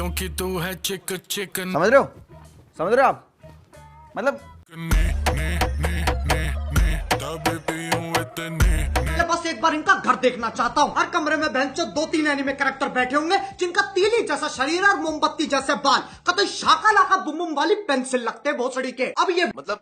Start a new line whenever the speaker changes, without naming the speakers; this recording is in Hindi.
क्योंकि तू है चिक चिकन।
समझ रहे हो, समझ रहे हो आप? मतलब
बस एक बार इनका घर देखना चाहता हूँ। हर कमरे में भैंचो 2-3 एनिमे कैरेक्टर बैठे होंगे जिनका तीली जैसा शरीर और मोमबत्ती जैसे बाल, कतई शाका लाका बुम बुम वाली पेंसिल लगते भोसड़ी के। अब ये
मतलब